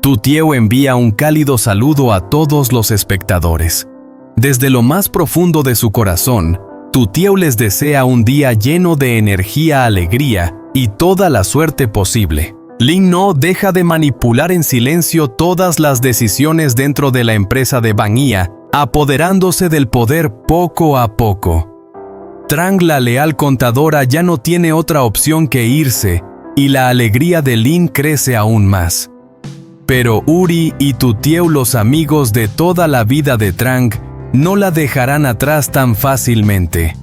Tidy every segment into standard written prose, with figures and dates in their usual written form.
Tutieu envía un cálido saludo a todos los espectadores. Desde lo más profundo de su corazón, Tutieu les desea un día lleno de energía, alegría y toda la suerte posible. Lin no deja de manipular en silencio todas las decisiones dentro de la empresa de Bangya, apoderándose del poder poco a poco. Trang, la leal contadora, ya no tiene otra opción que irse, y la alegría de Lin crece aún más. Pero Uri y Tutieu, los amigos de toda la vida de Trang, no la dejarán atrás tan fácilmente.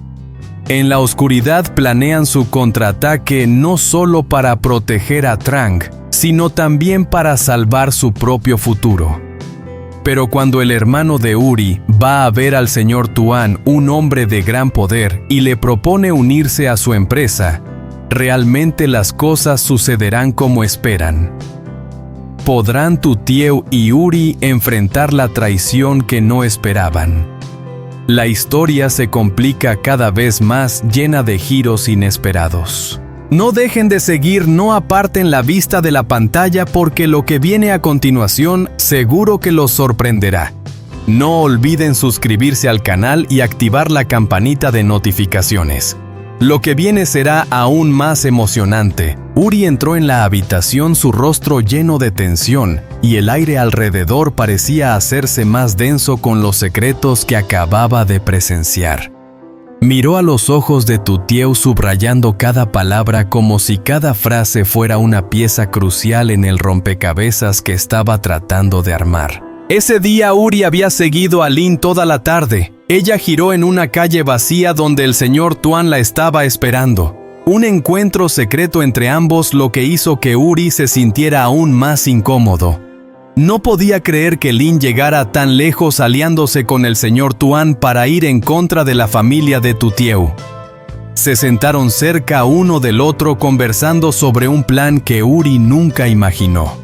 En la oscuridad planean su contraataque no solo para proteger a Trang, sino también para salvar su propio futuro. Pero cuando el hermano de Uri va a ver al señor Tuan, un hombre de gran poder, y le propone unirse a su empresa, realmente las cosas sucederán como esperan. ¿Podrán Tutieu y Uri enfrentar la traición que no esperaban? La historia se complica cada vez más, llena de giros inesperados. No dejen de seguir, no aparten la vista de la pantalla, porque lo que viene a continuación seguro que los sorprenderá. No olviden suscribirse al canal y activar la campanita de notificaciones. Lo que viene será aún más emocionante. Uri entró en la habitación, su rostro lleno de tensión, y el aire alrededor parecía hacerse más denso con los secretos que acababa de presenciar. Miró a los ojos de Tutieu, subrayando cada palabra como si cada frase fuera una pieza crucial en el rompecabezas que estaba tratando de armar. Ese día Uri había seguido a Lin toda la tarde. Ella giró en una calle vacía donde el señor Tuan la estaba esperando. Un encuentro secreto entre ambos, lo que hizo que Uri se sintiera aún más incómodo. No podía creer que Lin llegara tan lejos aliándose con el señor Tuan para ir en contra de la familia de Tutieu. Se sentaron cerca uno del otro conversando sobre un plan que Uri nunca imaginó.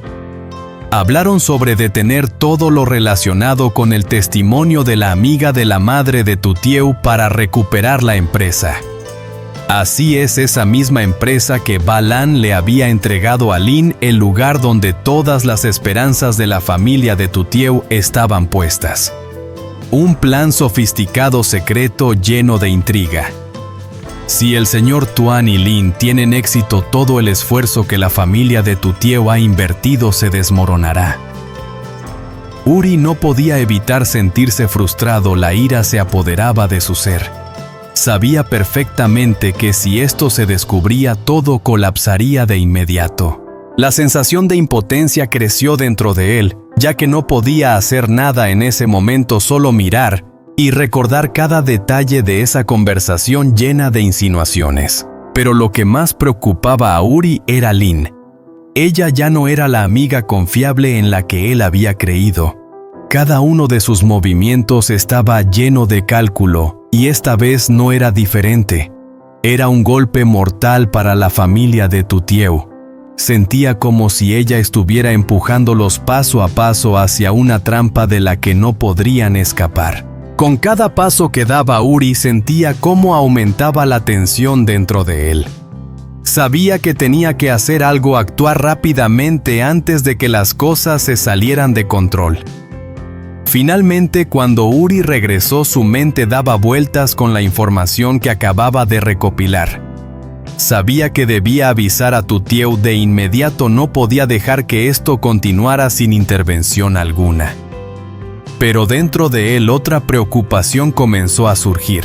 Hablaron sobre detener todo lo relacionado con el testimonio de la amiga de la madre de Tutieu para recuperar la empresa. Así es, esa misma empresa que Balan le había entregado a Lin, el lugar donde todas las esperanzas de la familia de Tutieu estaban puestas. Un plan sofisticado, secreto, lleno de intriga. Si el señor Tuan y Lin tienen éxito, todo el esfuerzo que la familia de Tutieu ha invertido se desmoronará. Uri no podía evitar sentirse frustrado, la ira se apoderaba de su ser. Sabía perfectamente que si esto se descubría, todo colapsaría de inmediato. La sensación de impotencia creció dentro de él, ya que no podía hacer nada en ese momento, solo mirar y recordar cada detalle de esa conversación llena de insinuaciones. Pero lo que más preocupaba a Uri era Lin. Ella ya no era la amiga confiable en la que él había creído. Cada uno de sus movimientos estaba lleno de cálculo, y esta vez no era diferente. Era un golpe mortal para la familia de Tutieu. Sentía como si ella estuviera empujándolos paso a paso hacia una trampa de la que no podrían escapar. Con cada paso que daba, Uri sentía cómo aumentaba la tensión dentro de él. Sabía que tenía que hacer algo, actuar rápidamente antes de que las cosas se salieran de control. Finalmente, cuando Uri regresó, su mente daba vueltas con la información que acababa de recopilar. Sabía que debía avisar a Tutieu de inmediato, no podía dejar que esto continuara sin intervención alguna. Pero dentro de él otra preocupación comenzó a surgir.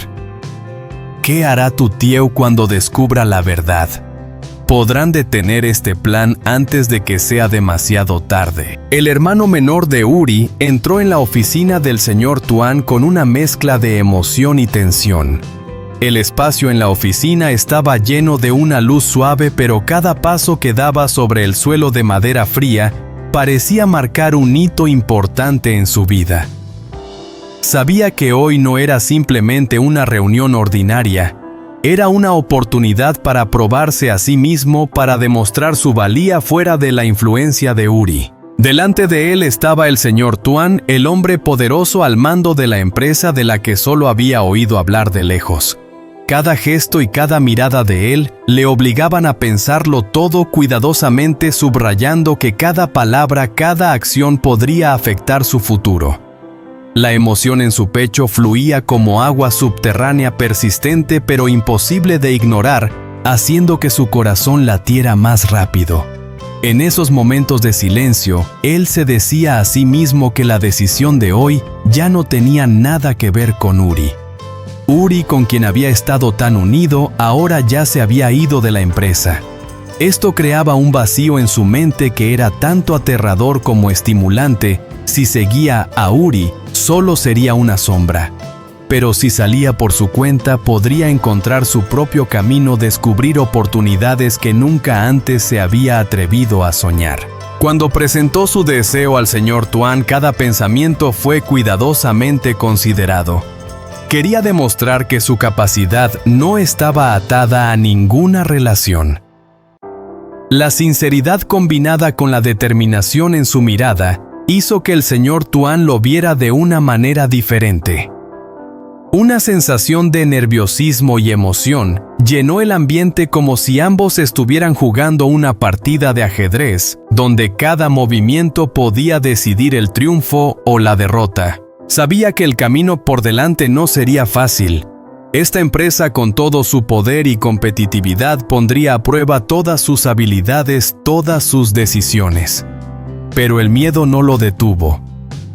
¿Qué hará Tutieu cuando descubra la verdad? ¿Podrán detener este plan antes de que sea demasiado tarde? El hermano menor de Uri entró en la oficina del señor Tuan con una mezcla de emoción y tensión. El espacio en la oficina estaba lleno de una luz suave, pero cada paso que daba sobre el suelo de madera fría parecía marcar un hito importante en su vida. Sabía que hoy no era simplemente una reunión ordinaria, era una oportunidad para probarse a sí mismo, para demostrar su valía fuera de la influencia de Uri. Delante de él estaba el señor Tuan, el hombre poderoso al mando de la empresa de la que solo había oído hablar de lejos. Cada gesto y cada mirada de él le obligaban a pensarlo todo cuidadosamente, subrayando que cada palabra, cada acción podría afectar su futuro. La emoción en su pecho fluía como agua subterránea persistente pero imposible de ignorar, haciendo que su corazón latiera más rápido. En esos momentos de silencio, él se decía a sí mismo que la decisión de hoy ya no tenía nada que ver con Uri. Uri, con quien había estado tan unido, ahora ya se había ido de la empresa. Esto creaba un vacío en su mente que era tanto aterrador como estimulante. Si seguía a Uri, solo sería una sombra. Pero si salía por su cuenta, podría encontrar su propio camino, descubrir oportunidades que nunca antes se había atrevido a soñar. Cuando presentó su deseo al señor Tuan, cada pensamiento fue cuidadosamente considerado. Quería demostrar que su capacidad no estaba atada a ninguna relación. La sinceridad combinada con la determinación en su mirada hizo que el señor Tuan lo viera de una manera diferente. Una sensación de nerviosismo y emoción llenó el ambiente, como si ambos estuvieran jugando una partida de ajedrez, donde cada movimiento podía decidir el triunfo o la derrota. Sabía que el camino por delante no sería fácil. Esta empresa, con todo su poder y competitividad, pondría a prueba todas sus habilidades, todas sus decisiones. Pero el miedo no lo detuvo.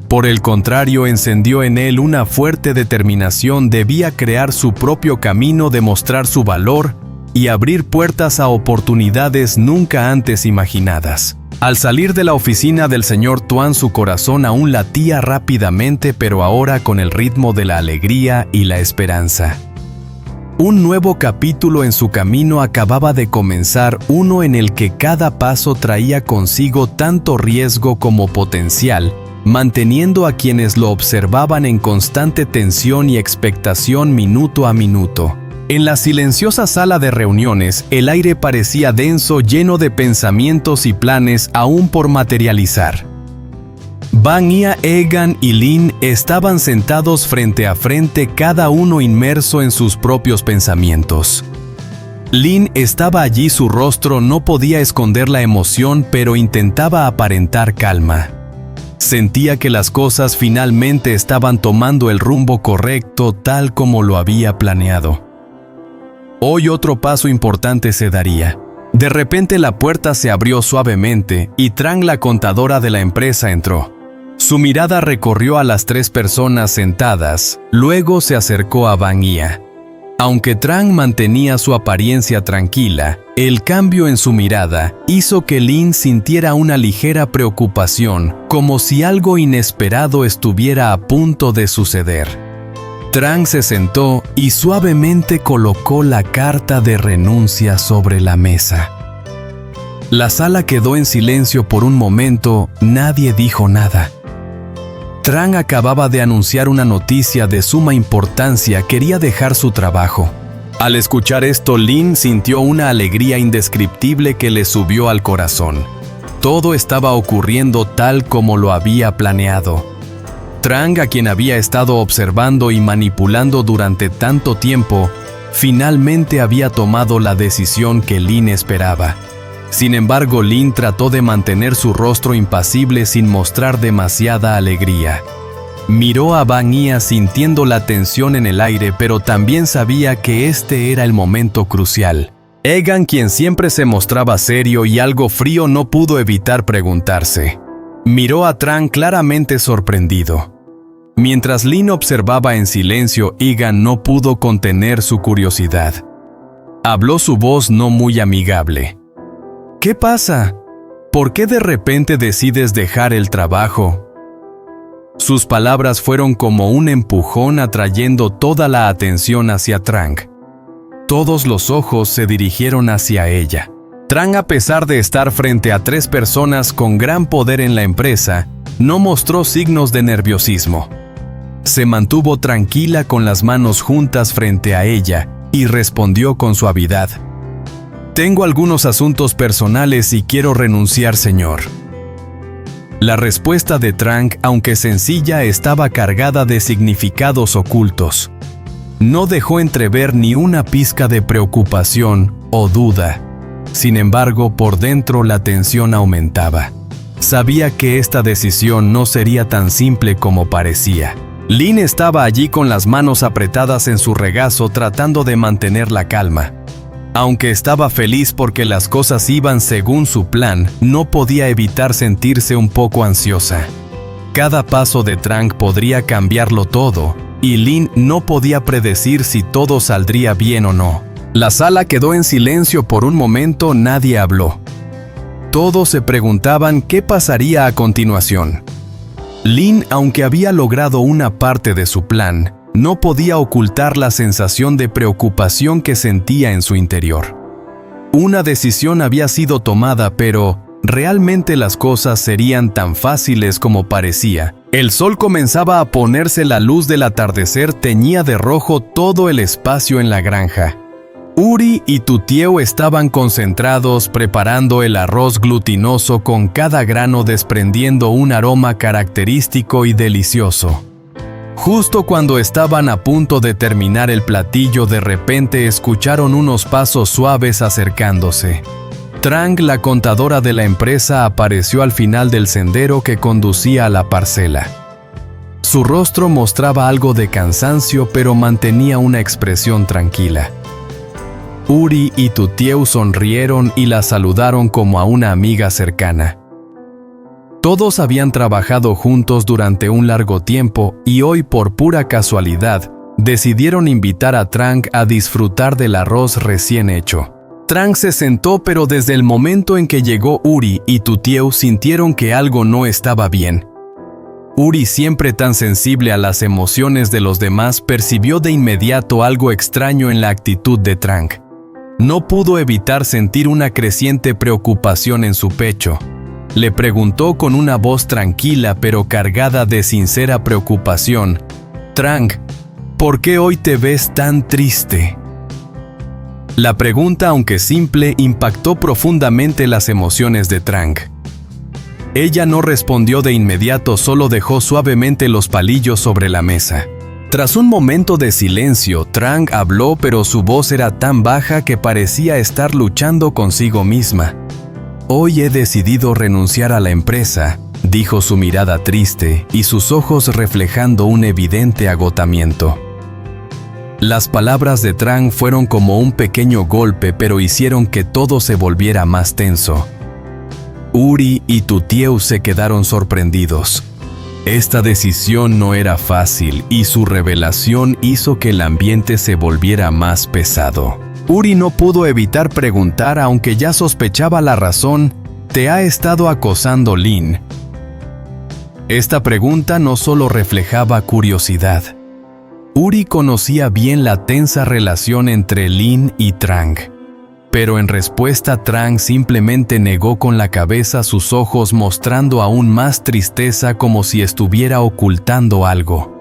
Por el contrario, encendió en él una fuerte determinación. Debía crear su propio camino, demostrar su valor y abrir puertas a oportunidades nunca antes imaginadas. Al salir de la oficina del señor Tuan, su corazón aún latía rápidamente, pero ahora con el ritmo de la alegría y la esperanza. Un nuevo capítulo en su camino acababa de comenzar, uno en el que cada paso traía consigo tanto riesgo como potencial, manteniendo a quienes lo observaban en constante tensión y expectación minuto a minuto. En la silenciosa sala de reuniones, el aire parecía denso, lleno de pensamientos y planes aún por materializar. Vang-Ia, Egan y Lin estaban sentados frente a frente, cada uno inmerso en sus propios pensamientos. Lin estaba allí, su rostro no podía esconder la emoción, pero intentaba aparentar calma. Sentía que las cosas finalmente estaban tomando el rumbo correcto, tal como lo había planeado. Hoy otro paso importante se daría. De repente la puerta se abrió suavemente y Trang, la contadora de la empresa, entró. Su mirada recorrió a las 3 personas sentadas, luego se acercó a Vang-Ia. Aunque Trang mantenía su apariencia tranquila, el cambio en su mirada hizo que Lin sintiera una ligera preocupación, como si algo inesperado estuviera a punto de suceder. Trang se sentó y suavemente colocó la carta de renuncia sobre la mesa. La sala quedó en silencio por un momento, nadie dijo nada. Trang acababa de anunciar una noticia de suma importancia, quería dejar su trabajo. Al escuchar esto, Lin sintió una alegría indescriptible que le subió al corazón. Todo estaba ocurriendo tal como lo había planeado. Trang, a quien había estado observando y manipulando durante tanto tiempo, finalmente había tomado la decisión que Lin esperaba. Sin embargo, Lin trató de mantener su rostro impasible sin mostrar demasiada alegría. Miró a Vang-Ia sintiendo la tensión en el aire, pero también sabía que este era el momento crucial. Egan, quien siempre se mostraba serio y algo frío, no pudo evitar preguntarse. Miró a Trang claramente sorprendido. Mientras Lin observaba en silencio, Egan no pudo contener su curiosidad. Habló su voz no muy amigable. ¿Qué pasa? ¿Por qué de repente decides dejar el trabajo? Sus palabras fueron como un empujón, atrayendo toda la atención hacia Trang. Todos los ojos se dirigieron hacia ella. Trang, a pesar de estar frente a 3 personas con gran poder en la empresa, no mostró signos de nerviosismo. Se mantuvo tranquila con las manos juntas frente a ella y respondió con suavidad. Tengo algunos asuntos personales y quiero renunciar, señor. La respuesta de Trang, aunque sencilla, estaba cargada de significados ocultos. No dejó entrever ni una pizca de preocupación o duda. Sin embargo, por dentro la tensión aumentaba. Sabía que esta decisión no sería tan simple como parecía. Lin estaba allí con las manos apretadas en su regazo tratando de mantener la calma. Aunque estaba feliz porque las cosas iban según su plan, no podía evitar sentirse un poco ansiosa. Cada paso de Trang podría cambiarlo todo, y Lin no podía predecir si todo saldría bien o no. La sala quedó en silencio por un momento, nadie habló. Todos se preguntaban qué pasaría a continuación. Lin, aunque había logrado una parte de su plan, no podía ocultar la sensación de preocupación que sentía en su interior. Una decisión había sido tomada, pero ¿realmente las cosas serían tan fáciles como parecía? El sol comenzaba a ponerse, la luz del atardecer teñía de rojo todo el espacio en la granja. Uri y Tutieu estaban concentrados preparando el arroz glutinoso, con cada grano desprendiendo un aroma característico y delicioso. Justo cuando estaban a punto de terminar el platillo, de repente escucharon unos pasos suaves acercándose. Trang, la contadora de la empresa, apareció al final del sendero que conducía a la parcela. Su rostro mostraba algo de cansancio, pero mantenía una expresión tranquila. Uri y Tutieu sonrieron y la saludaron como a una amiga cercana. Todos habían trabajado juntos durante un largo tiempo y hoy, por pura casualidad, decidieron invitar a Trang a disfrutar del arroz recién hecho. Trang se sentó, pero desde el momento en que llegó Uri y Tutieu sintieron que algo no estaba bien. Uri, siempre tan sensible a las emociones de los demás, percibió de inmediato algo extraño en la actitud de Trang. No pudo evitar sentir una creciente preocupación en su pecho. Le preguntó con una voz tranquila pero cargada de sincera preocupación: «Trang, ¿por qué hoy te ves tan triste?». La pregunta, aunque simple, impactó profundamente las emociones de Trang. Ella no respondió de inmediato, solo dejó suavemente los palillos sobre la mesa. Tras un momento de silencio, Trang habló, pero su voz era tan baja que parecía estar luchando consigo misma. «Hoy he decidido renunciar a la empresa», dijo, su mirada triste y sus ojos reflejando un evidente agotamiento. Las palabras de Trang fueron como un pequeño golpe, pero hicieron que todo se volviera más tenso. Uri y Tutieu se quedaron sorprendidos. Esta decisión no era fácil y su revelación hizo que el ambiente se volviera más pesado. Uri no pudo evitar preguntar, aunque ya sospechaba la razón: «¿Te ha estado acosando Lin?». Esta pregunta no solo reflejaba curiosidad. Uri conocía bien la tensa relación entre Lin y Trang. Pero en respuesta, Trang simplemente negó con la cabeza, sus ojos mostrando aún más tristeza, como si estuviera ocultando algo.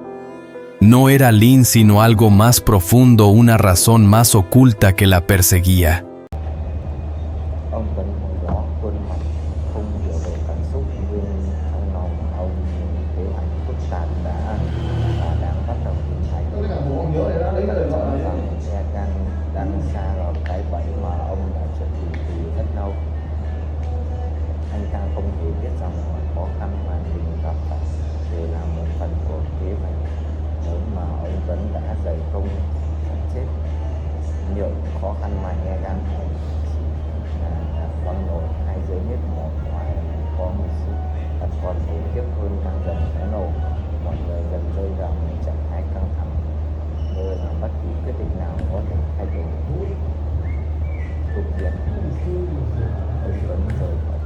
No era Lin, sino algo más profundo, una razón más oculta que la perseguía. Nhiều khó khăn mà nghe gan con nổi hai giới nhất một, ngoài có một sự thật còn khủng khiếp hơn đang dần xóa nổ. Mọi người dần rơi vào một trạng thái căng thẳng, nơi mà bất kỳ quyết định nào có thể thay đổi cục diện. Ông Tuấn rời khỏi